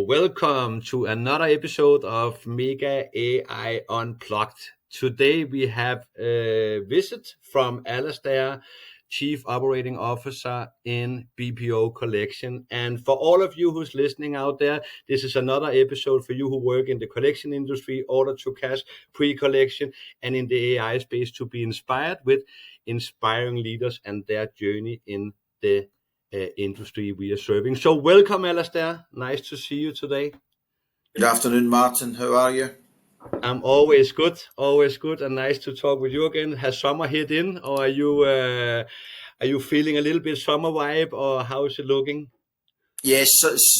welcome to another episode of Mega AI Unplugged. Today we have a visit from Alastair, Chief Operating Officer in BPO Collection. And for all of you who's listening out there, this is another episode for you who work in the collection industry, order to cash, pre-collection, and in the AI space to be inspired with inspiring leaders and their journey in the industry we are serving. So welcome, Alastair. Nice to see you today. Good afternoon, Martin. How are you? I'm always good, and nice to talk with you again. Has summer hit in, or are you feeling a little bit summer vibe, or how is it looking? Yes,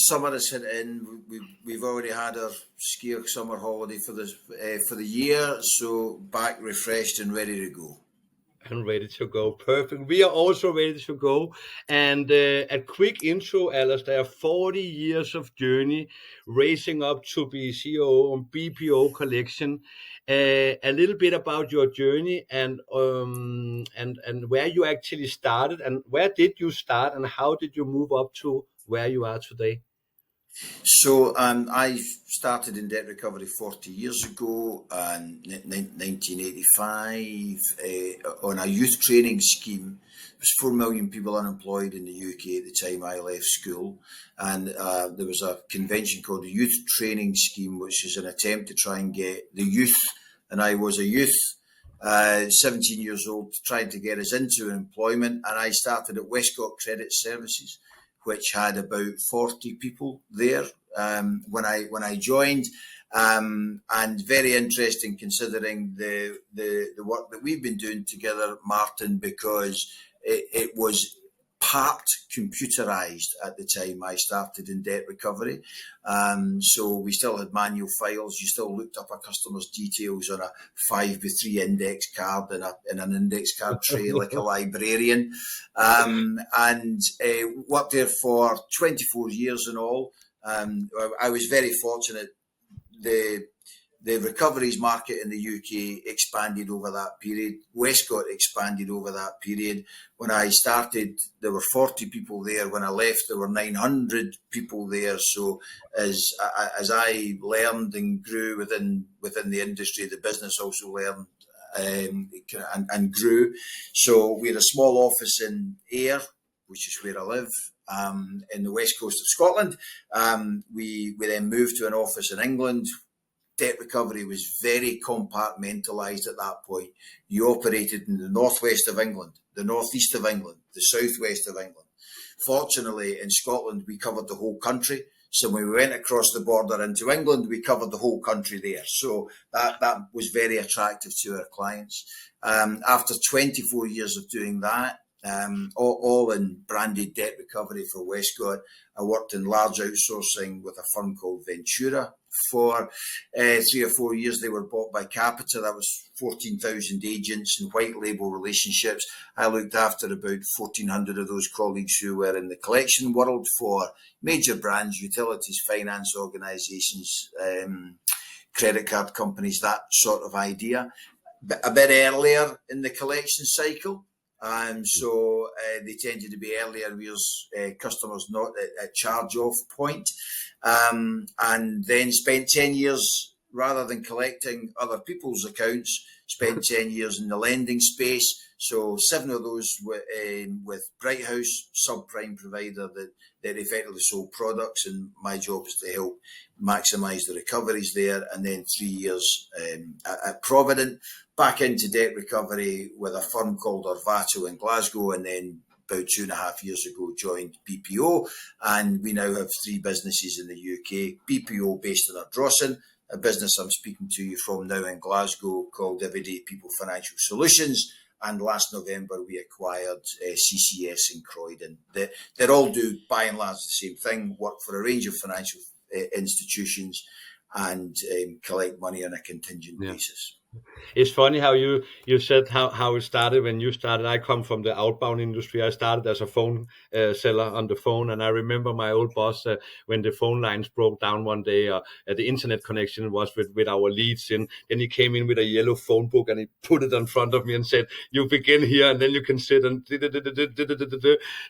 summer has hit in. We've already had our ski summer holiday for the year, so back refreshed and ready to go. And ready to go. Perfect. We are also ready to go. And a quick intro, Alastair, 40 years of journey, racing up to be CEO on BPO Collection. A little bit about your journey and where you actually started, and where did you start, and how did you move up to where you are today? So I started in debt recovery 40 years ago, in 1985, on a youth training scheme. There was 4 million people unemployed in the UK at the time I left school, and there was a convention called the Youth Training Scheme, which is an attempt to try and get the youth, and I was a youth, 17 years old, trying to get us into employment, and I started at Westcott Credit Services, which had about 40 people there when I joined, and very interesting considering the work that we've been doing together, Martin, because it was part computerized at the time I started in debt recovery. So we still had manual files. You still looked up a customer's details on a 5x3 index card in an index card tray like a librarian. And worked there for 24 years in all. I was very fortunate. The recoveries market in the UK expanded over that period. Westcott expanded over that period. When I started, there were 40 people there. When I left, there were 900 people there. So as I learned and grew within the industry, the business also learned and grew. So we had a small office in Ayr, which is where I live, in the west coast of Scotland. We then moved to an office in England. Debt recovery was very compartmentalised at that point. You operated in the northwest of England, the northeast of England, the southwest of England. Fortunately, in Scotland, we covered the whole country. So when we went across the border into England, we covered the whole country there. So that was very attractive to our clients. After 24 years of doing that, all in branded debt recovery for Westcott, I worked in large outsourcing with a firm called Ventura for 3 or 4 years. They were bought by Capita. That was 14,000 agents and white label relationships. I looked after about 1,400 of those colleagues who were in the collection world for major brands, utilities, finance organisations, credit card companies, that sort of idea. A bit earlier in the collection cycle. So they tended to be earlier years, customers not at charge-off point, and then spent 10 years, rather than collecting other people's accounts, spent 10 years in the lending space. So 7 of those were with Bright House, subprime provider that effectively sold products, and my job was to help maximise the recoveries there. And then 3 years at Provident, back into debt recovery with a firm called Orvato in Glasgow, and then about 2.5 years ago joined BPO, and we now have 3 businesses in the UK. BPO based in Ardrossan, a business I'm speaking to you from now in Glasgow called Everyday People Financial Solutions, and last November we acquired CCS in Croydon. They all do by and large the same thing, work for a range of financial institutions and collect money on a contingent basis. It's funny how you said how it started when you started. I come from the outbound industry. I started as a phone seller on the phone, and I remember my old boss when the phone lines broke down one day. The internet connection was with our leads, and then he came in with a yellow phone book and he put it in front of me and said, "You begin here, and then you can sit and."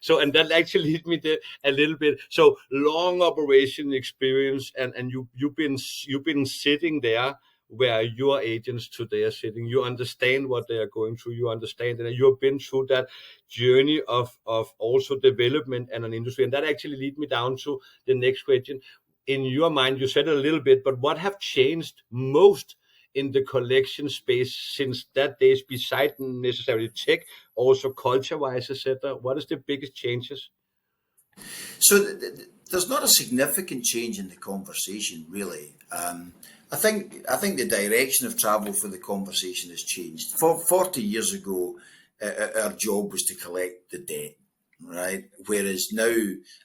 So, and that actually hit me there a little bit. So long operation experience, and you've been sitting there where your agents today are sitting. You understand what they are going through. You understand, and you've been through that journey of also development and an industry. And that actually lead me down to the next question. In your mind, you said it a little bit, but what have changed most in the collection space since that days, besides necessarily tech, also culture-wise, etc.? What is the biggest changes? So there's not a significant change in the conversation, really. I think the direction of travel for the conversation has changed. 40 years ago, our job was to collect the debt, right? Whereas now,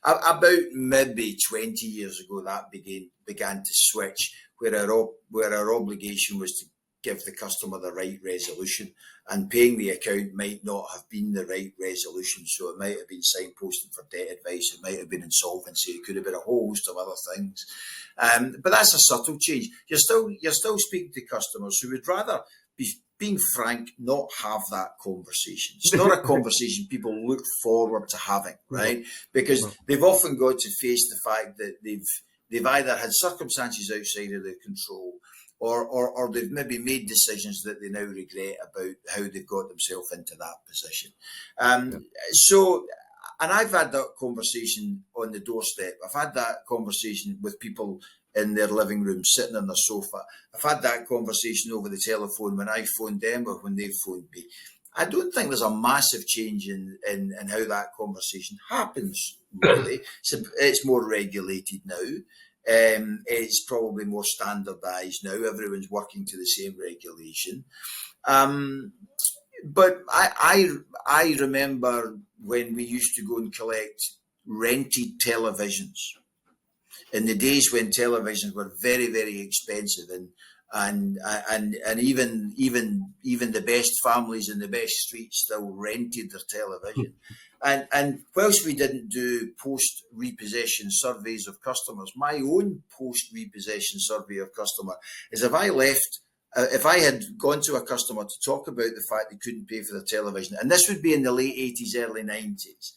about maybe 20 years ago, that began to switch, where our obligation was to give the customer the right resolution, and paying the account might not have been the right resolution. So it might have been signposting for debt advice, it might have been insolvency, it could have been a whole host of other things. But that's a subtle change. You're still speaking to customers who would rather be, being frank, not have that conversation. It's not a conversation people look forward to having, right? Because they've often got to face the fact that they've either had circumstances outside of their control, or they've maybe made decisions that they now regret about how they've got themselves into that position. Yeah. So, and I've had that conversation on the doorstep. I've had that conversation with people in their living room, sitting on their sofa. I've had that conversation over the telephone when I phoned them or when they phoned me. I don't think there's a massive change in how that conversation happens, really. It's more regulated now. It's probably more standardised now. Everyone's working to the same regulation. But I remember when we used to go and collect rented televisions in the days when televisions were very, very expensive, and even the best families in the best streets still rented their television. And whilst we didn't do post repossession surveys of customers, my own post repossession survey of customer is if I had gone to a customer to talk about the fact they couldn't pay for their television, and this would be in the late 80s, early 90s,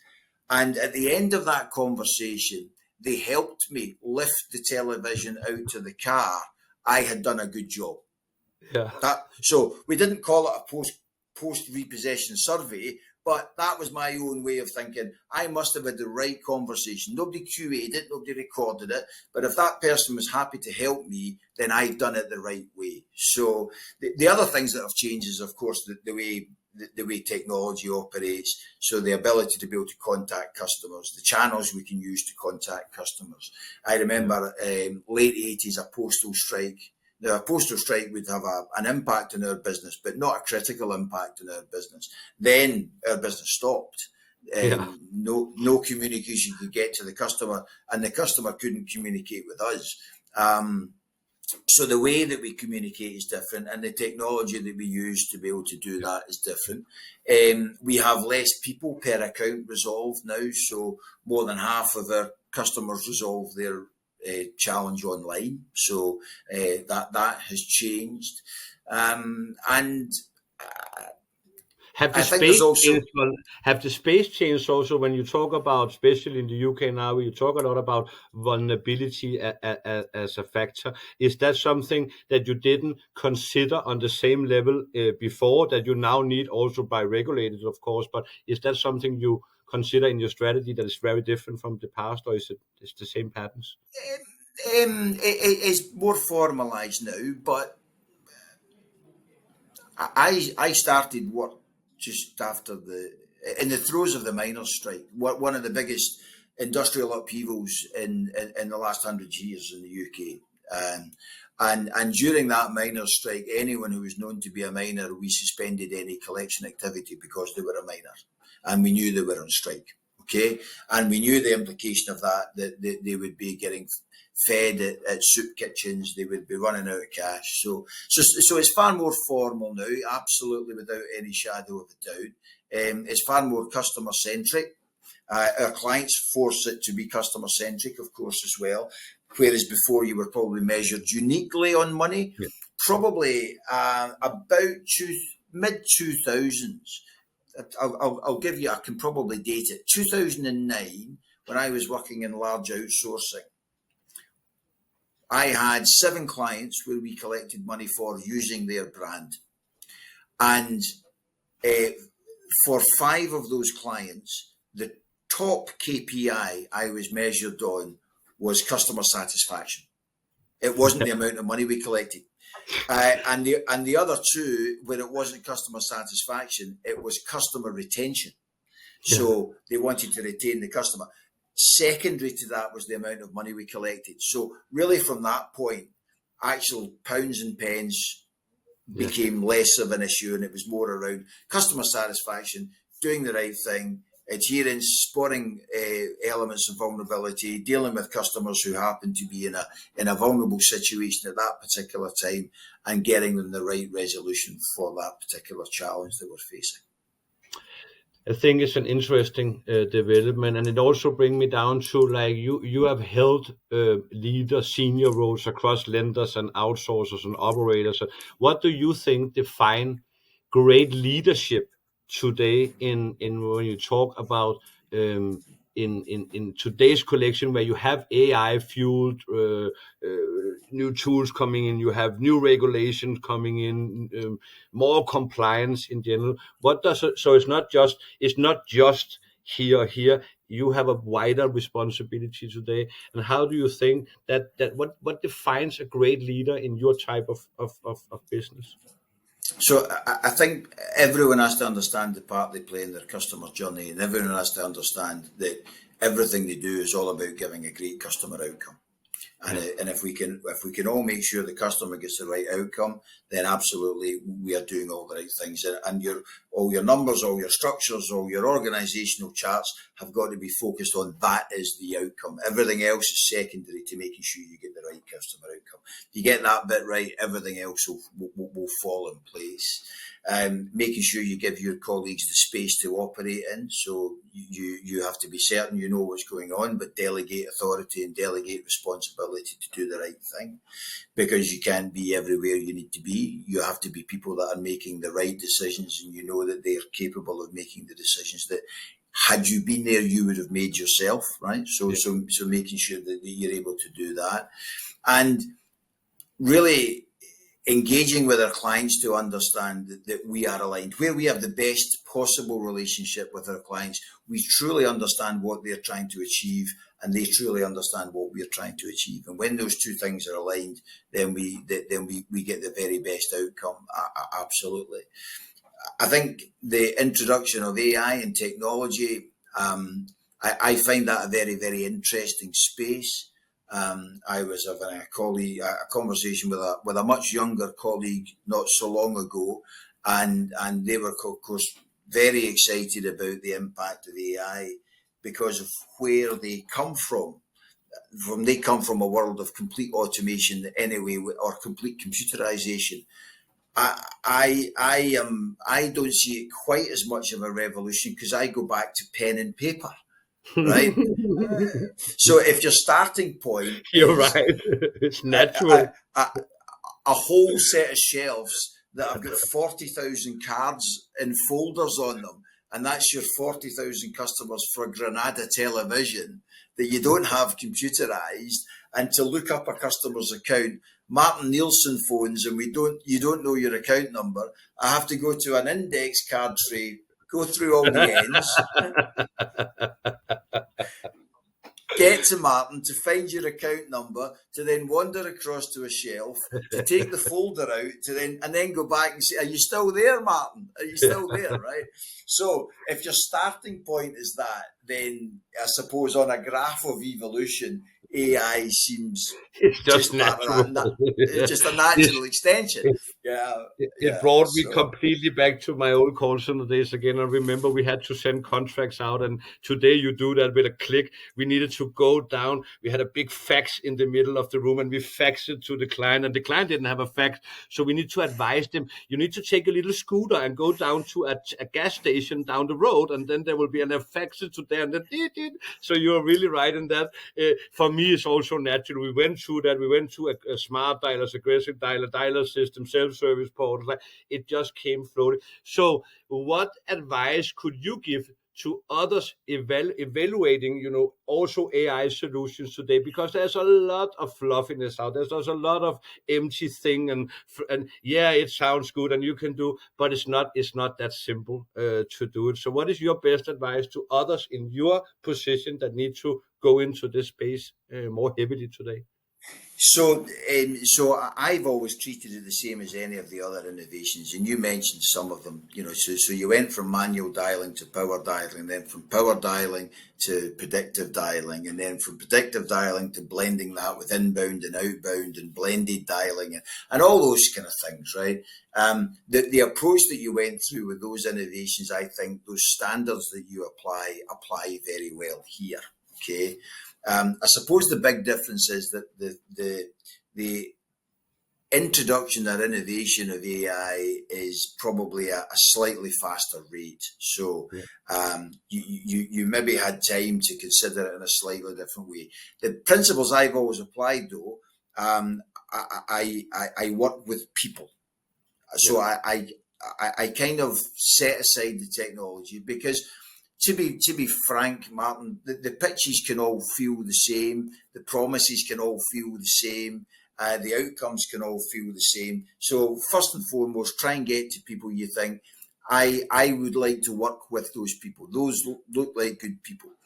and at the end of that conversation, they helped me lift the television out of the car, I had done a good job. Yeah. So we didn't call it a post repossession survey, but that was my own way of thinking. I must have had the right conversation. Nobody QA'd it, nobody recorded it, but if that person was happy to help me, then I've done it the right way. So the other things that have changed is, of course, the way technology operates. So the ability to be able to contact customers, the channels we can use to contact customers. I remember late 80s, a postal strike. Now, a postal strike would have an impact on our business, but not a critical impact on our business. Then our business stopped. Yeah. No communication could get to the customer, and the customer couldn't communicate with us. So the way that we communicate is different, and the technology that we use to be able to do that is different. We have less people per account resolved now, so more than half of our customers resolve their challenge online. So that has changed, and Have the I think there's space also changed? Have the space changed also when you talk about, especially in the UK now, you talk a lot about vulnerability as a factor. Is that something that you didn't consider on the same level before, that you now need also by regulators, of course? But is that something you consider in your strategy that is very different from the past, or is it the same patterns? it is more formalised now, but I started work just after in the throes of the miners' strike, one of the biggest industrial upheavals in the last 100 years in the UK. And during that miners' strike, anyone who was known to be a miner, we suspended any collection activity because they were a miner, and we knew they were on strike. Okay, and we knew the implication of that they would be getting fed at soup kitchens, they would be running out of cash. So it's far more formal now, absolutely, without any shadow of a doubt. It's far more customer centric. Our clients force it to be customer centric, of course, as well. Whereas before you were probably measured uniquely on money, probably about mid 2000s. I'll give you, I can probably date it. 2009, when I was working in large outsourcing, I had 7 clients where we collected money for using their brand. And for 5 of those clients, the top KPI I was measured on was customer satisfaction. It wasn't the amount of money we collected. And the other 2, where it wasn't customer satisfaction, it was customer retention. So they wanted to retain the customer. Secondary to that was the amount of money we collected. So really from that point, actual pounds and pence became less of an issue, and it was more around customer satisfaction, doing the right thing, adherence, spotting elements of vulnerability, dealing with customers who happen to be in a vulnerable situation at that particular time, and getting them the right resolution for that particular challenge that we're facing. I think it's an interesting development, and it also brings me down to, like, you have held senior roles across lenders and outsourcers and operators. What do you think define great leadership today in when you talk about in today's collection, where you have AI fueled new tools coming in, you have new regulations coming in, more compliance in general? What does it? So it's not just here. You have a wider responsibility today. And how do you think that what defines a great leader in your type of business? So I think everyone has to understand the part they play in their customer journey, and everyone has to understand that everything they do is all about giving a great customer outcome. And if we can all make sure the customer gets the right outcome, then absolutely we are doing all the right things. And all your numbers, all your structures, all your organizational charts have got to be focused on that as the outcome. Everything else is secondary to making sure you get the right customer outcome. If you get that bit right, everything else will fall in place. Making sure you give your colleagues the space to operate in. So you have to be certain you know what's going on, but delegate authority and delegate responsibility to do the right thing, because you can't be everywhere you need to be. You have to be people that are making the right decisions, and you know that they're capable of making the decisions that, had you been there, you would have made yourself, right? So making sure that you're able to do that, and really engaging with our clients to understand that we are aligned. Where we have the best possible relationship with our clients, we truly understand what they're trying to achieve, and they truly understand what we're trying to achieve. And when those two things are aligned, then we get the very best outcome. Absolutely. I think the introduction of AI and technology, I find that a very, very interesting space. I was having a conversation with a much younger colleague not so long ago, and they were, of course, very excited about the impact of AI because of where they come from. They come from a world of complete automation anyway, or complete computerization. I don't see it quite as much of a revolution, because I go back to pen and paper. Right. So if your starting point You're is right. It's natural. a whole set of shelves that have got 40,000 cards in folders on them, and that's your 40,000 customers for Granada Television that you don't have computerized, and to look up a customer's account, Martin Nielsen phones, and you don't know your account number. I have to go to an index card tray, go through all the ends, get to Martin to find your account number, to then wander across to a shelf, to take the folder out, and then go back and say, "Are you still there, Martin? Are you still there?" Right? So if your starting point is that, then I suppose on a graph of evolution, AI seems It's just just part of that. natural. It's just a It's natural extension. Yeah, it yeah. brought me So completely back to my old call center days again. I remember we had to send contracts out, and today you do that with a click. We needed to go down. We had a big fax in the middle of the room, and we faxed it to the client, and the client didn't have a fax. So we need to advise them. You need to take a little scooter and go down to a gas station down the road, and then there will be an fax it to there, and then so you're really right in that. For me, it's also natural. We went through that. We went through a smart dialers, aggressive dialer system, self-service portals. Like, it just came floating. So, what advice could you give to others evaluating, also AI solutions today? Because there's a lot of fluffiness out there. There's a lot of empty thing, and yeah, it sounds good and you can do, but it's not that simple to do it. So, what is your best advice to others in your position that need to go into this space more heavily today? So I've always treated it the same as any of the other innovations, and you mentioned some of them. So you went from manual dialing to power dialing, then from power dialing to predictive dialing, and then from predictive dialing to blending that with inbound and outbound and blended dialing and all those kind of things, right? The approach that you went through with those innovations, I think those standards that you apply very well here. Okay. I suppose the big difference is that the introduction or innovation of AI is probably a slightly faster rate. So Yeah. you maybe had time to consider it in a slightly different way. The principles I've always applied, though, I work with people, Yeah. so I kind of set aside the technology because to be frank, Martin, the pitches can all feel the same, the promises can all feel the same, the outcomes can all feel the same. So first and foremost, try and get to people you think I would like to work with those people. Those look like good people.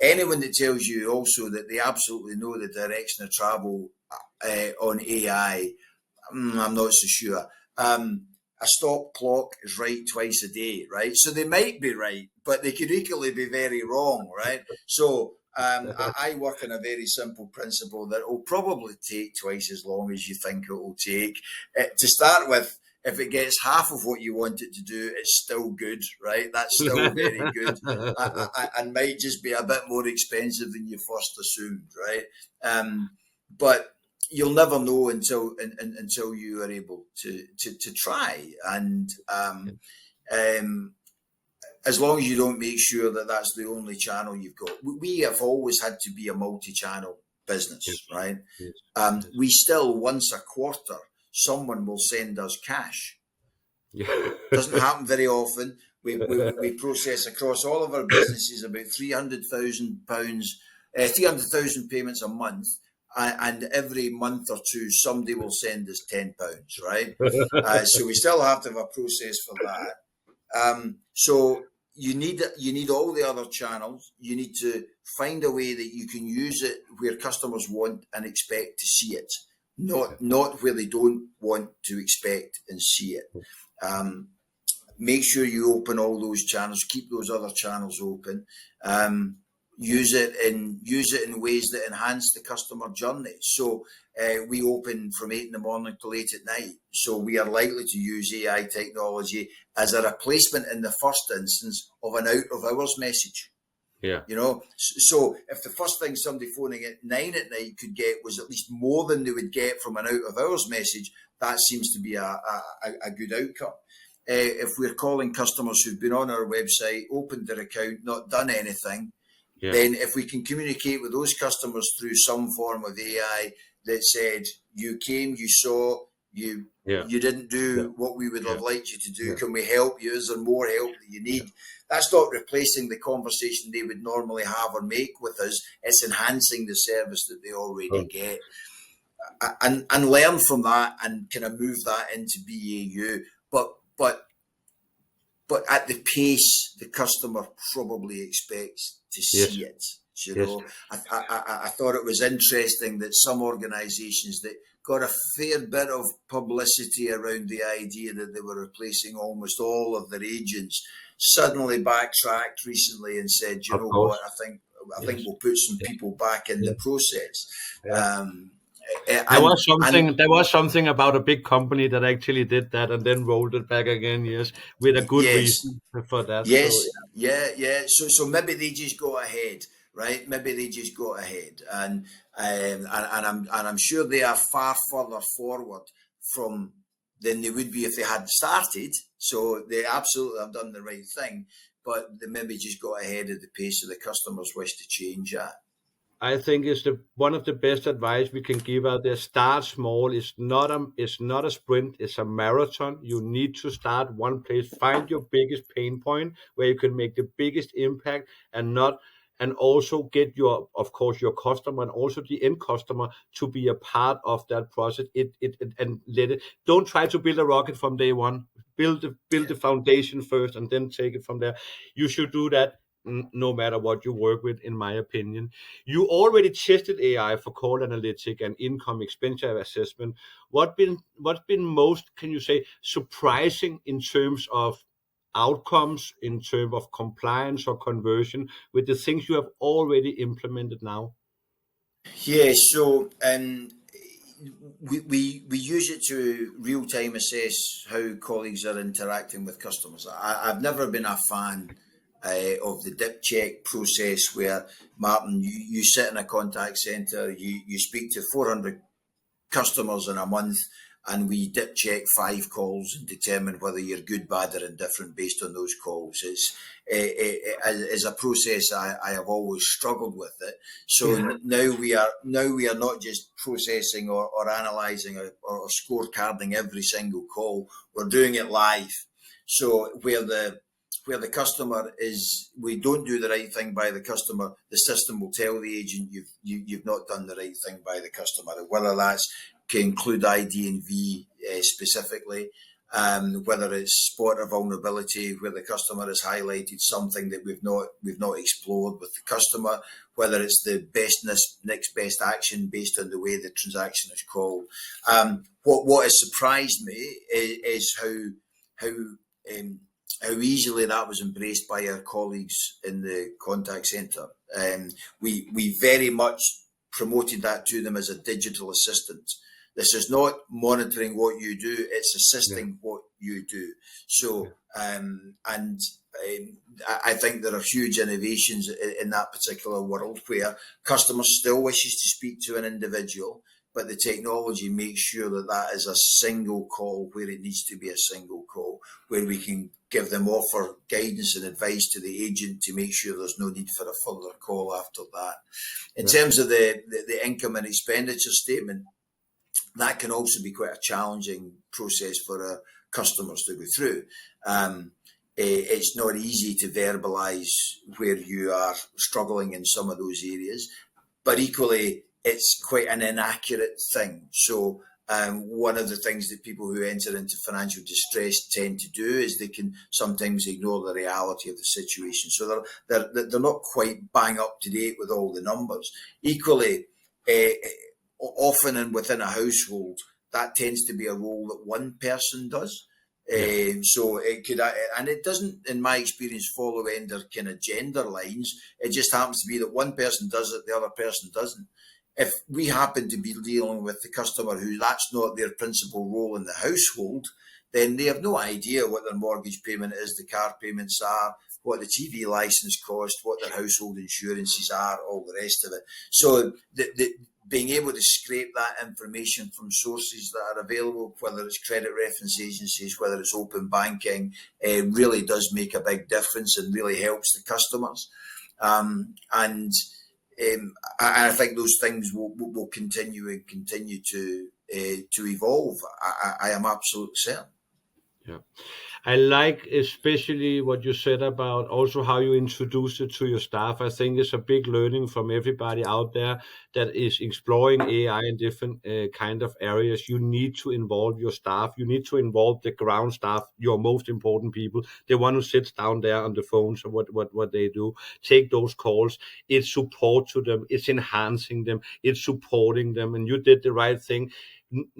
Anyone that tells you also that they absolutely know the direction of travel on AI, I'm not so sure. A stop clock is right twice a day, right? So they might be right, but they could equally be very wrong, right? So I work on a very simple principle that will probably take twice as long as you think it will take. To start with, if it gets half of what you want it to do, it's still good, right? That's still very good, and might just be a bit more expensive than you first assumed, right? But you'll never know until you are able to try, and as long as you don't make sure that that's the only channel you've got. We have always had to be a multi-channel Yes. business, right? Yes. Yes. We still, once a quarter, someone will send us cash. Yeah. Doesn't happen very often. We process across all of our businesses about £300,000, 300,000 payments a month, and every month or two somebody will send us £10, right? So we still have to have a process for that. So you need all the other channels. You need to find a way that you can use it where customers want and expect to see it, not where they don't want to expect and see it. Make sure you open all those channels, keep those other channels open. Use it in ways that enhance the customer journey. So we open from 8 in the morning till 8 at night. So we are likely to use AI technology as a replacement in the first instance of an out of hours message. Yeah. So if the first thing somebody phoning at 9 at night could get was at least more than they would get from an out of hours message, that seems to be a good outcome. If we're calling customers who've been on our website, opened their account, not done anything, Yeah. then if we can communicate with those customers through some form of AI that said, you came, you saw, you Yeah. didn't Yeah. do what we would Yeah. have liked you to do, Yeah. can we help you? Is there more help that you need? That's not replacing the conversation they would normally have or make with us. It's enhancing the service that they already Oh, get. And learn from that and kind of move that into BAU. But at the pace the customer probably expects to yes. see it. You Yes. know, I thought it was interesting that some organisations that got a fair bit of publicity around the idea that they were replacing almost all of their agents suddenly backtracked recently and said, you Of know course. what, I think I think we'll put some people back in the process. Yeah. And There was something about a big company that actually did that and then rolled it back again, yes, with a good yes, reason for that. So yes, yeah. So maybe they just go ahead, right? Maybe they just go ahead, and I'm sure they are far further forward from than they would be if they had started. So they absolutely have done the right thing, but they maybe just got ahead of the pace of the customers wish to change that. I think it's the one of the best advice we can give out there. Start small. It's not a sprint. It's a marathon. You need to start one place. Find your biggest pain point where you can make the biggest impact, and also get your, of course, your customer and also the end customer to be a part of that process. And let it. Don't try to build a rocket from day one. Build Yeah. the foundation first, and then take it from there. You should do that no matter what you work with, in my opinion. You already tested AI for call analytic and income expenditure assessment. What's been most, can you say, surprising in terms of outcomes, in terms of compliance or conversion with the things you have already implemented now? Yeah, so we use it to real time assess how colleagues are interacting with customers. I've never been a fan of the dip check process where, Martin, you sit in a contact centre, you speak to 400 customers in a month, and we dip check 5 calls and determine whether you're good, bad, or indifferent based on those calls. It's as a process I have always struggled with it. So Yeah. now we are not just processing or analysing or scorecarding every single call. We're doing it live. So where the customer is, we don't do the right thing by the customer, the system will tell the agent you've not done the right thing by the customer, whether that's can include ID and V specifically, whether it's spot a vulnerability where the customer has highlighted something that we've not explored with the customer, whether it's the next best action based on the way the transaction is called. What has surprised me is how um, how easily that was embraced by our colleagues in the contact centre. We very much promoted that to them as a digital assistant. This is not monitoring what you do; it's Yeah. assisting what you do. Yeah. So, I think there are huge innovations in that particular world where customers still wishes to speak to an individual, but the technology makes sure that that is a single call where it needs to be a single call, where we can give them offer guidance and advice to the agent to make sure there's no need for a further call after that. In Yeah. terms of the income and expenditure statement, that can also be quite a challenging process for our customers to go through. It's not easy to verbalise where you are struggling in some of those areas, but equally, it's quite an inaccurate thing. So, one of the things that people who enter into financial distress tend to do is they can sometimes ignore the reality of the situation. So they're not quite bang up to date with all the numbers. Equally, often and within a household, that tends to be a role that one person does. Yeah. So it could, and it doesn't, in my experience, follow under kind of gender lines. It just happens to be that one person does it, the other person doesn't. If we happen to be dealing with the customer who that's not their principal role in the household, then they have no idea what their mortgage payment is, the car payments are, what the TV license cost, what their household insurances are, all the rest of it. So being able to scrape that information from sources that are available, whether it's credit reference agencies, whether it's open banking, really does make a big difference and really helps the customers. And I think those things will continue and continue to evolve. I am absolutely certain. Yeah. I like especially what you said about also how you introduce it to your staff. I think it's a big learning from everybody out there that is exploring AI in different kind of areas. You need to involve your staff. You need to involve the ground staff, your most important people, the one who sits down there on the phone. So what they do, take those calls. It's support to them. It's enhancing them. It's supporting them. And you did the right thing.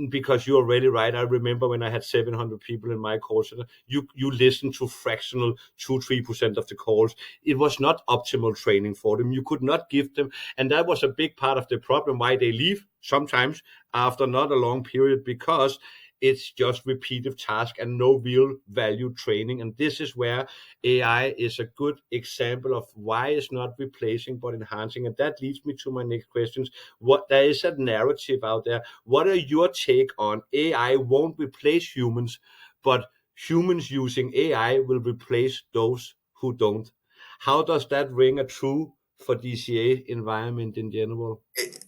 because you're really right. I remember when I had 700 people in my call center, you listen to fractional 2-3% of the calls. It was not optimal training for them. You could not give them, and that was a big part of the problem why they leave sometimes after not a long period, because it's just repetitive task and no real value training. And this is where AI is a good example of why it's not replacing but enhancing. And that leads me to my next questions. What there is a narrative out there. What are your take on AI won't replace humans, but humans using AI will replace those who don't? How does that ring a true for DCA environment in general? It,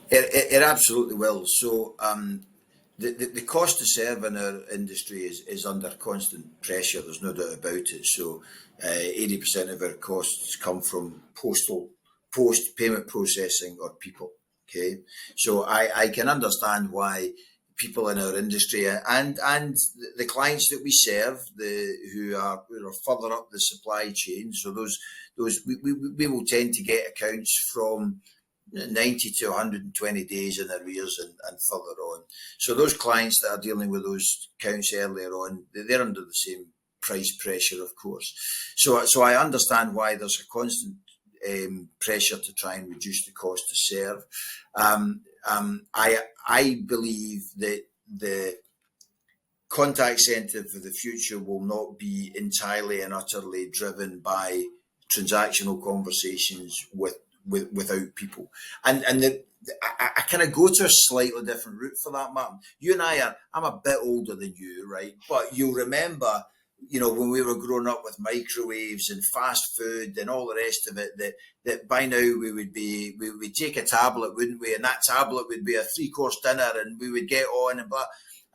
it absolutely will. So the cost to serve in our industry is under constant pressure. There's no doubt about it. So 80% of our costs come from post payment processing or people. Okay, so I can understand why people in our industry and the clients that we serve, who are further up the supply chain. So we will tend to get accounts from 90 to 120 days in arrears and further on. So those clients that are dealing with those accounts earlier on, they're under the same price pressure, of course. So I understand why there's a constant pressure to try and reduce the cost to serve. I believe that the contact centre for the future will not be entirely and utterly driven by transactional conversations without people. And I kind of go to a slightly different route for that, Martin. You and I'm a bit older than you, right? But you'll remember, when we were growing up with microwaves and fast food and all the rest of it, that by now we would take a tablet, wouldn't we? And that tablet would be a 3-course dinner, and we would get on and blah.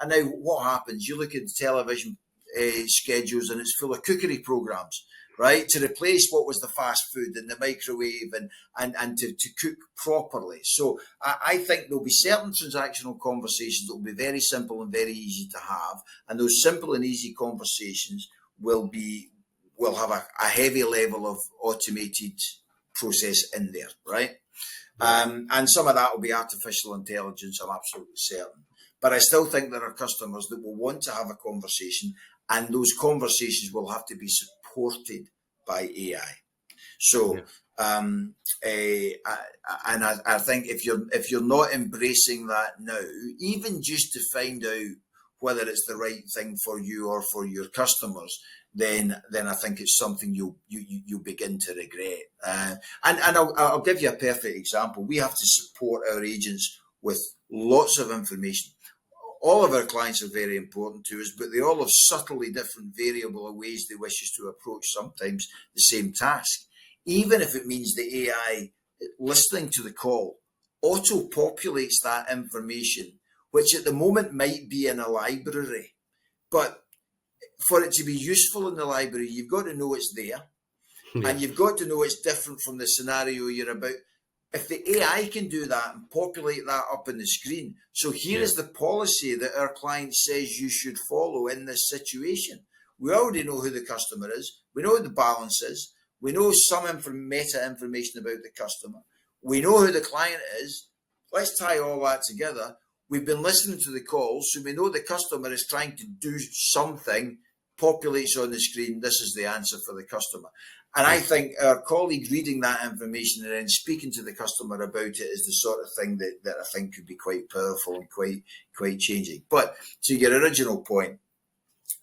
And now what happens? You look at the television schedules, and it's full of cookery programs, right? To replace what was the fast food and the microwave and to cook properly. So I think there'll be certain transactional conversations that will be very simple and very easy to have. And those simple and easy conversations will have a heavy level of automated process in there, right? And some of that will be artificial intelligence, I'm absolutely certain. But I still think there are customers that will want to have a conversation, and those conversations will have to be supported by AI. So, and I think if you're not embracing that now, even just to find out whether it's the right thing for you or for your customers, then I think it's something you'll begin to regret. And I'll give you a perfect example. We have to support our agents with lots of information. All of our clients are very important to us, but they all have subtly different variable ways they wish us to approach sometimes the same task. Even if it means the AI listening to the call auto-populates that information, which at the moment might be in a library. But for it to be useful in the library, you've got to know it's there. Yeah. And you've got to know it's different from the scenario you're about. If the AI can do that and populate that up on the screen, so here is the policy that our client says you should follow in this situation. We already know who the customer is. We know what the balance is. We know some meta information about the customer. We know who the client is. Let's tie all that together. We've been listening to the calls, so we know the customer is trying to do something, populates on the screen. This is the answer for the customer. And I think our colleague reading that information and then speaking to the customer about it is the sort of thing that I think could be quite powerful and quite changing. But to your original point,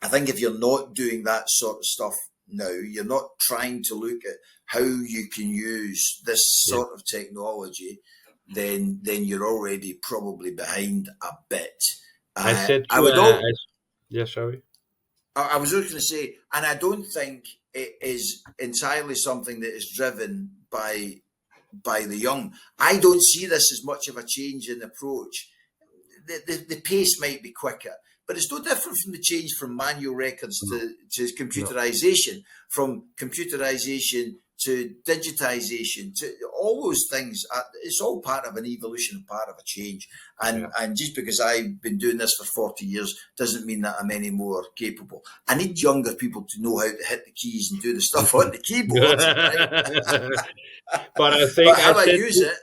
I think if you're not doing that sort of stuff now, you're not trying to look at how you can use this sort of technology, then you're already probably behind a bit. I said to sorry. I was just going to say, and I don't think it is entirely something that is driven by the young. I don't see this as much of a change in approach. The pace might be quicker, but it's no different from the change from manual records to computerization, from computerization to digitization, to all those things. It's all part of an evolution, part of a change. And just because I've been doing this for 40 years doesn't mean that I'm any more capable. I need younger people to know how to hit the keys and do the stuff on the keyboard. Right? But I think how I use it.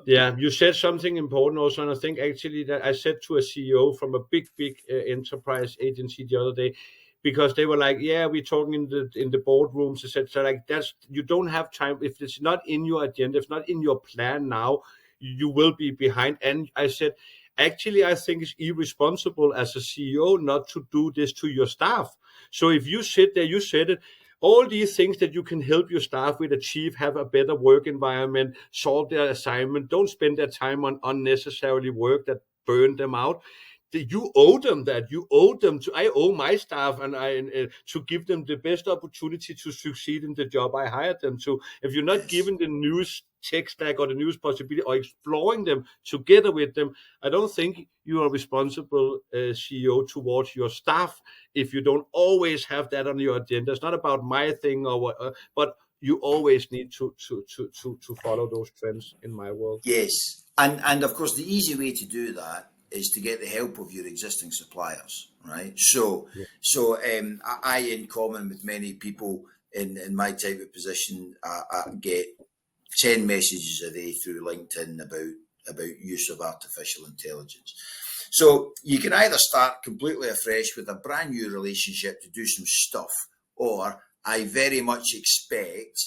Yeah, you said something important also, and I think actually that I said to a CEO from a big enterprise agency the other day, because they were like, "Yeah, we're talking in the boardrooms." I said, "So like that's you don't have time if it's not in your agenda, if it's not in your plan now, you will be behind." And I said, actually, I think it's irresponsible as a CEO not to do this to your staff. So if you sit there, you said it, all these things that you can help your staff with achieve, have a better work environment, solve their assignment, don't spend their time on unnecessarily work that burn them out. You owe them that. You owe them to. I owe my staff, and to give them the best opportunity to succeed in the job I hired them to. If you're not Yes. giving the news tech stack or the news possibility or exploring them together with them, I don't think you are responsible CEO towards your staff if you don't always have that on your agenda. It's not about my thing or what, but you always need to follow those trends in my world. Yes, and of course, the easy way to do that is to get the help of your existing suppliers, right? So, Yeah. I, in common with many people in my type of position, get 10 messages a day through LinkedIn about use of artificial intelligence. So you can either start completely afresh with a brand new relationship to do some stuff, or I very much expect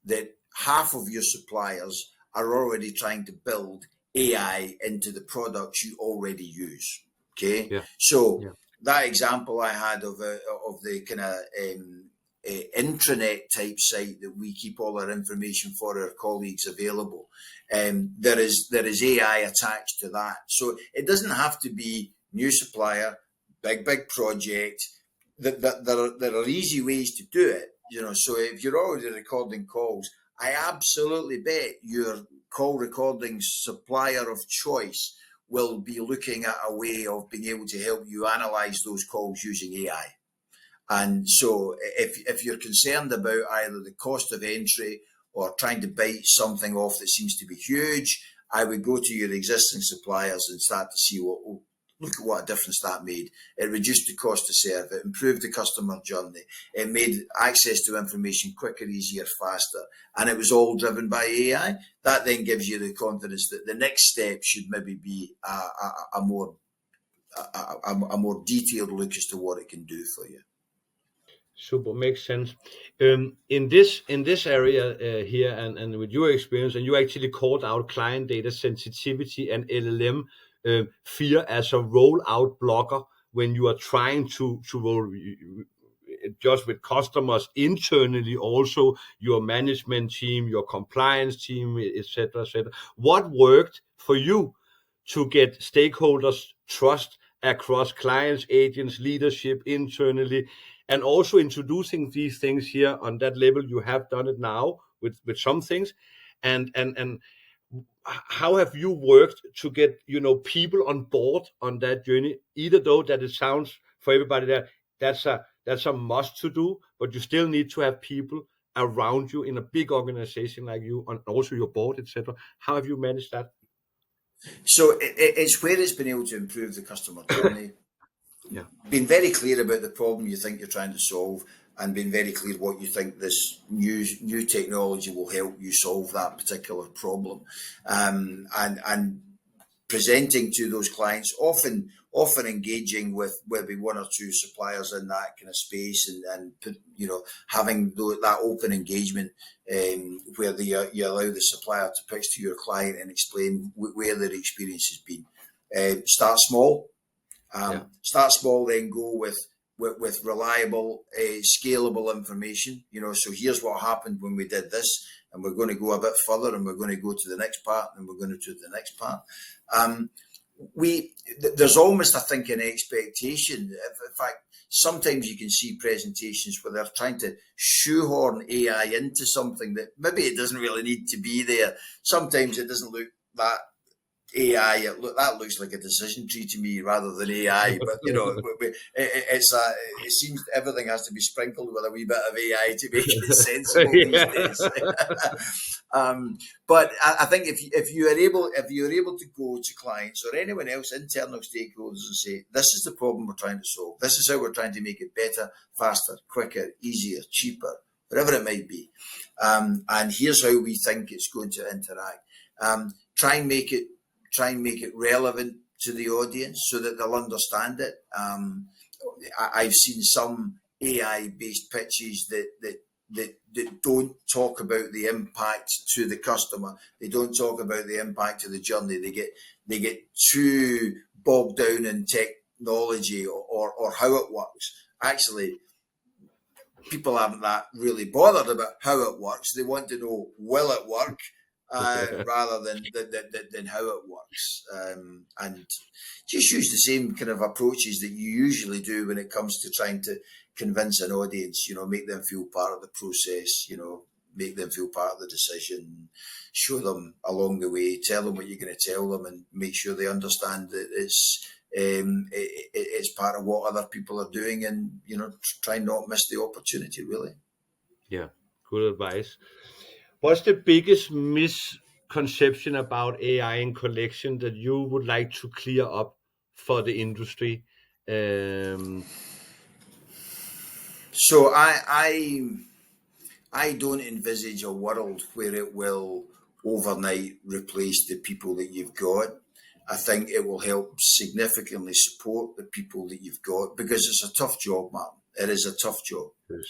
that half of your suppliers are already trying to build AI into the products you already use. Okay, Yeah. so Yeah. that example I had of the kind of intranet type site that we keep all our information for our colleagues available. There is AI attached to that, so it doesn't have to be new supplier, big project. There are easy ways to do it. So if you're already recording calls, I absolutely bet your call recording supplier of choice will be looking at a way of being able to help you analyze those calls using AI. And so if you're concerned about either the cost of entry or trying to bite something off that seems to be huge, I would go to your existing suppliers and start to see look at what a difference that made. It reduced the cost to serve, it improved the customer journey, it made access to information quicker, easier, faster, and it was all driven by AI. That then gives you the confidence that the next step should maybe be a more detailed look as to what it can do for you. Super, makes sense. In this area here, and with your experience, and you actually called out client data sensitivity and LLM fear as a rollout blocker when you are trying to roll just with customers internally, also your management team, your compliance team, etc., etc. What worked for you to get stakeholders trust across clients, agents, leadership internally, and also introducing these things here on that level? You have done it now with some things, and how have you worked to get people on board on that journey? Either though that it sounds for everybody that that's a must to do, but you still need to have people around you in a big organization like you, and also your board, etc. How have you managed that? So it's where it's been able to improve the customer journey, Yeah. being very clear about the problem you think you're trying to solve, and being very clear what you think this new technology will help you solve that particular problem, and presenting to those clients, often engaging with maybe one or two suppliers in that kind of space, and having that open engagement, where you allow the supplier to pitch to your client and explain where their experience has been. Start small. Yeah. Start small, then go with reliable, scalable information. So here's what happened when we did this, and we're going to go a bit further, and we're going to go to the next part, and we're going to the next part. There's almost, I think, an expectation. In fact, sometimes you can see presentations where they're trying to shoehorn AI into something that maybe it doesn't really need to be there. Sometimes it doesn't look that AI. That looks like a decision tree to me rather than AI. But it seems everything has to be sprinkled with a wee bit of AI to make it sensible these days. But I think if you are able to go to clients or anyone else, internal stakeholders, and say, this is the problem we're trying to solve. This is how we're trying to make it better, faster, quicker, easier, cheaper, whatever it might be. And here's how we think it's going to interact. Try and make it relevant to the audience so that they'll understand it. I've seen some AI-based pitches that don't talk about the impact to the customer. They don't talk about the impact to the journey. They get too bogged down in technology or how it works. Actually, people aren't that really bothered about how it works. They want to know, will it work, rather than how it works. And just use the same kind of approaches that you usually do when it comes to trying to convince an audience, make them feel part of the process, make them feel part of the decision, show them along the way, tell them what you're going to tell them, and make sure they understand that it's part of what other people are doing, and try not miss the opportunity, really. Yeah, good advice. What's the biggest misconception about AI in collection that you would like to clear up for the industry? So I don't envisage a world where it will overnight replace the people that you've got. I think it will help significantly support the people that you've got, because it's a tough job, Martin. It is a tough job. Yes.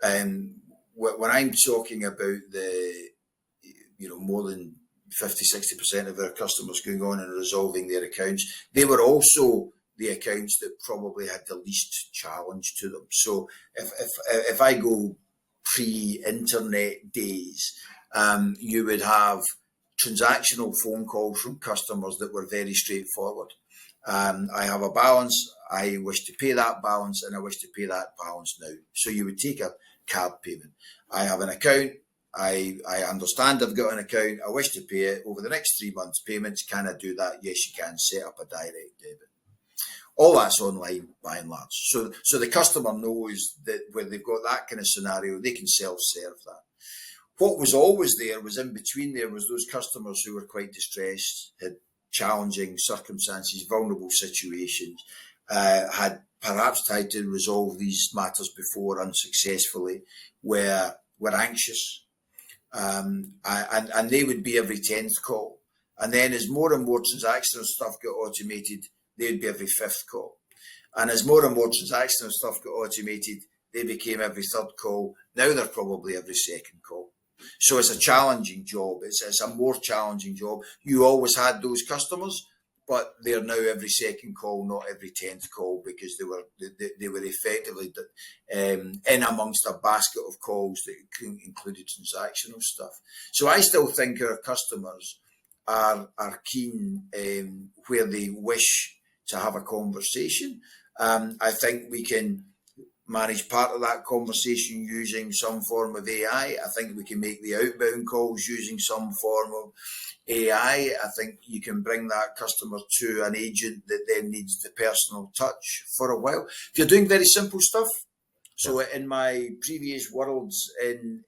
And when I'm talking about the, more than 50-60% of our customers going on and resolving their accounts, they were also the accounts that probably had the least challenge to them. So if I go pre-internet days, you would have transactional phone calls from customers that were very straightforward. I have a balance, I wish to pay that balance, and I wish to pay that balance now. So you would take a card payment. I have an account, I understand I've got an account, I wish to pay it over the next 3 months payments. Can I do that? Yes, you can. Set up a direct debit. All that's online by and large. So the customer knows that when they've got that kind of scenario, they can self-serve that. What was always there was in between there was those customers who were quite distressed, had challenging circumstances, vulnerable situations, had perhaps tried to resolve these matters before unsuccessfully, were anxious, and they would be every 10th call. And then as more and more transactional stuff got automated, they would be every 5th call. And as more and more transactional stuff got automated, they became every 3rd call. Now they're probably every 2nd call. So it's a challenging job. It's a more challenging job. You always had those customers, but they're now every 2nd call, not every 10th call, because they were effectively in amongst a basket of calls that included transactional stuff. So I still think our customers are keen where they wish to have a conversation. I think we can manage part of that conversation using some form of AI. I think we can make the outbound calls using some form of AI. I think you can bring that customer to an agent that then needs the personal touch for a while. If you're doing very simple stuff, so in my previous worlds in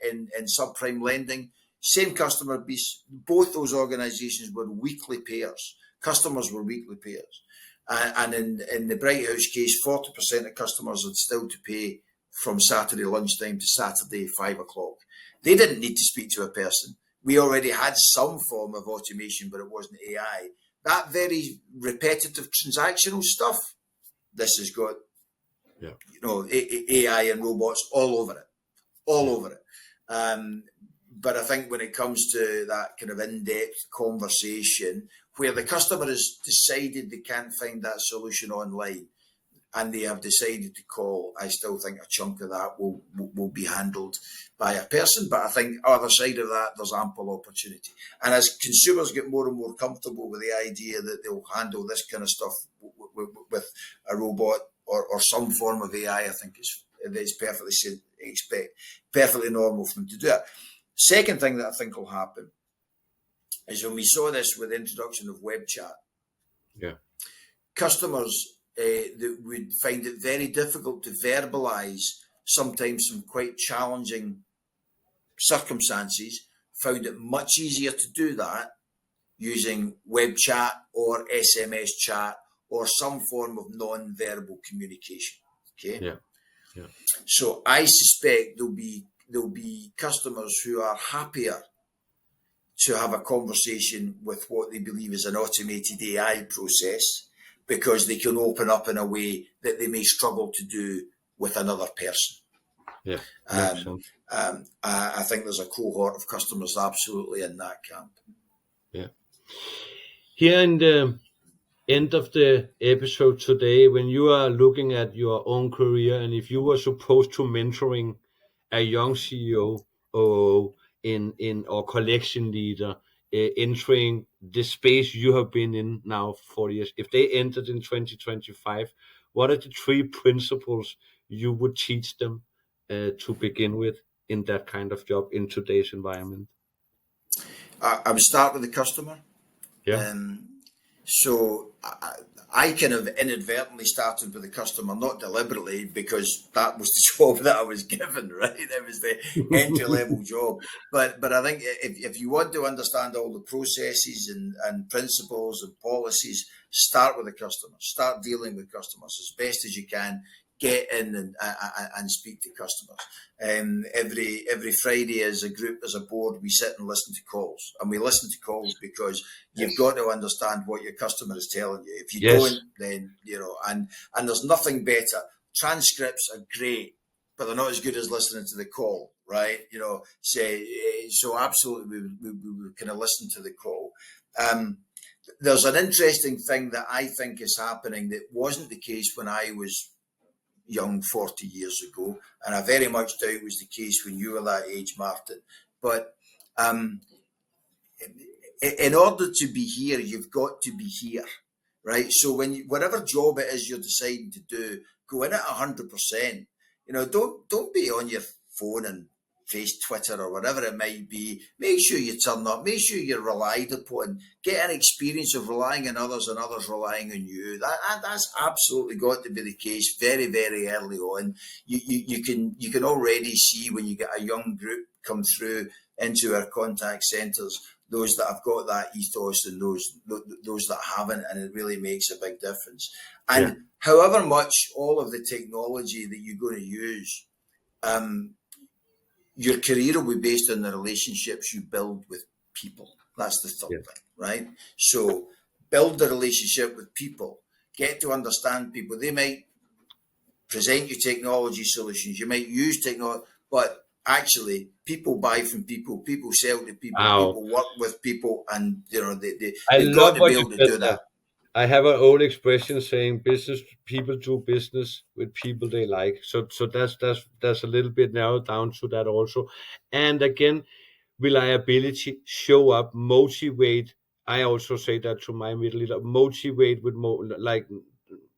subprime lending, same customer base, both those organizations were weekly payers. Customers were weekly payers. And in the Bright House case, 40% of customers had still to pay from Saturday lunchtime to Saturday 5 o'clock. They didn't need to speak to a person. We already had some form of automation, but it wasn't AI. That very repetitive transactional stuff, this has got, AI and robots all over it. But I think when it comes to that kind of in-depth conversation where the customer has decided they can't find that solution online and they have decided to call, I still think a chunk of that will be handled by a person. But I think other side of that, there's ample opportunity. And as consumers get more and more comfortable with the idea that they'll handle this kind of stuff with a robot or some form of AI, I think it's perfectly normal for them to do it. Second thing that I think will happen is when we saw this with the introduction of web chat, customers that would find it very difficult to verbalise sometimes some quite challenging circumstances found it much easier to do that using web chat or SMS chat or some form of non-verbal communication. Okay. So I suspect there'll be customers who are happier to have a conversation with what they believe is an automated AI process, because they can open up in a way that they may struggle to do with another person. Yeah, makes Um, sense. I think there's a cohort of customers absolutely in that camp. Yeah. Here in the end of the episode today, when you are looking at your own career, and if you were supposed to mentoring a young CEO or in or collection leader entering the space you have been in now for years, if they entered in 2025, what are the three principles you would teach them to begin with in that kind of job in today's environment? I would start with the customer. Yeah. Um, so I kind of inadvertently started with the customer, not deliberately, because that was the job that I was given, right? It was the entry level job. But I think if you want to understand all the processes and principles and policies, start with the customer. Start dealing with customers as best as you can. Get in and speak to customers. Every Friday, as a group, as a board, we sit and listen to calls, and we listen to calls because you've Yes. got to understand what your customer is telling you. If you Yes. don't, then and there's nothing better. Transcripts are great, but they're not as good as listening to the call, right? So absolutely, we kind of listen to the call. There's an interesting thing that I think is happening that wasn't the case when I was young 40 years ago, and I very much doubt was the case when you were that age, Martin. But um, in order to be here, you've got to be here, right? So whatever job it is you're deciding to do, go in at 100%. Don't be on your phone and face Twitter or whatever it might be. Make sure you turn up. Make sure you're relied upon. Get an experience of relying on others and others relying on you. That's absolutely got to be the case very, very early on. You can already see when you get a young group come through into our contact centres, those that have got that ethos and those that haven't, and it really makes a big difference. Yeah. And however much all of the technology that you're going to use, your career will be based on the relationships you build with people. That's the third Yes. thing, right? So build the relationship with people. Get to understand people. They might present you technology solutions. You might use technology, but actually, people buy from people. People sell to people. Wow. People work with people, and I they've got love to be what you able to said do there. that. I have an old expression saying business people do business with people they like. So that's a little bit narrowed down to that also. And again, reliability, show up, motivate. I also say that to my middle leader, motivate with more like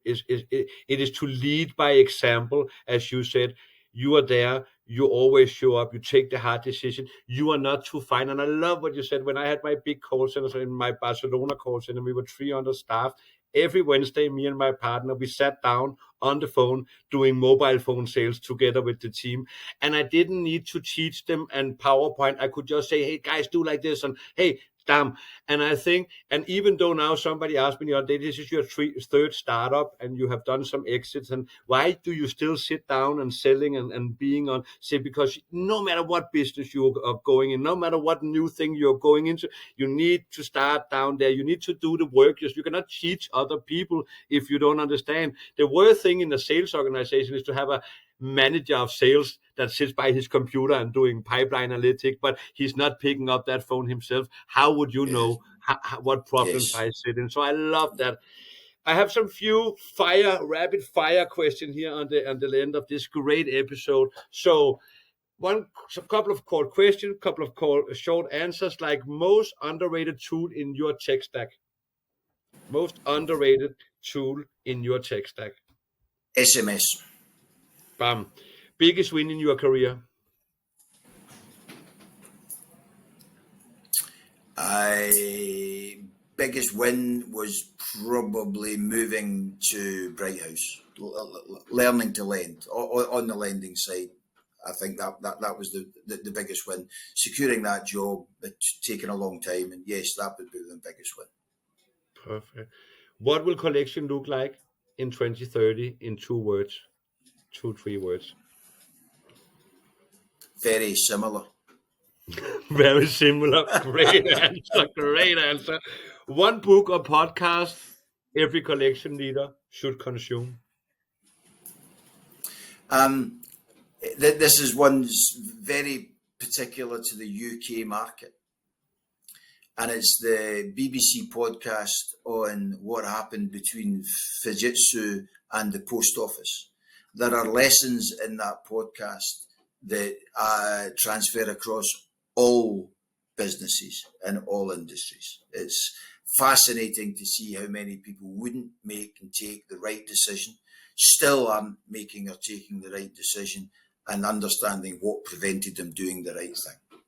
it is to lead by example, as you said. You are there, you always show up, you take the hard decision, you are not too fine. And I love what you said. When I had my big call center, so in my Barcelona call center, we were 300 staff. Every Wednesday, me and my partner, we sat down on the phone doing mobile phone sales together with the team. And I didn't need to teach them and PowerPoint. I could just say, hey, guys, do like this. And hey, damn. And I think, and even though now somebody asked me the other day, this is your third startup and you have done some exits, and why do you still sit down and selling and being on, say, because no matter what business you are going in, no matter what new thing you're going into, you need to start down there. You need to do the work. You cannot teach other people if you don't understand. The worst thing in the sales organization is to have a manager of sales that sits by his computer and doing pipeline analytics, but he's not picking up that phone himself. How would you Yeah. know what problems Yes. I sit in? So I love that. I have some few rapid fire question here on the end of this great episode. So couple of core questions, couple of core short answers, like most underrated tool in your tech stack. Most underrated tool in your tech stack. SMS. Bam. Biggest win in your career. I Biggest win was probably moving to Bright House, learning to lend on the lending side. I think that was the biggest win. Securing that job, it's taken a long time, and yes, that would be the biggest win. Perfect. What will collection look like in 2030 in 2 words, 3 words? Very similar. Very similar. Great answer. Great answer. One book or podcast every collection leader should consume. This is one's very particular to the UK market, and it's the BBC podcast on what happened between Fujitsu and the post office. There are lessons in that podcast that transfer across all businesses and all industries. It's fascinating to see how many people wouldn't make and take the right decision, still aren't making or taking the right decision, and understanding what prevented them doing the right thing.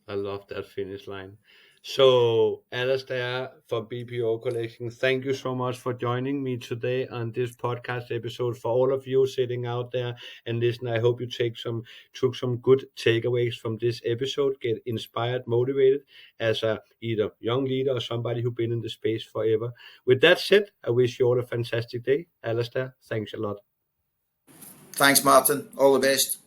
I love that finish line. So, Alastair from BPO Collections, thank you so much for joining me today on this podcast episode. For all of you sitting out there and listening, I hope you took some good takeaways from this episode, get inspired, motivated as a either young leader or somebody who's been in the space forever. With that said, I wish you all a fantastic day. Alastair, thanks a lot. Thanks, Martin. All the best.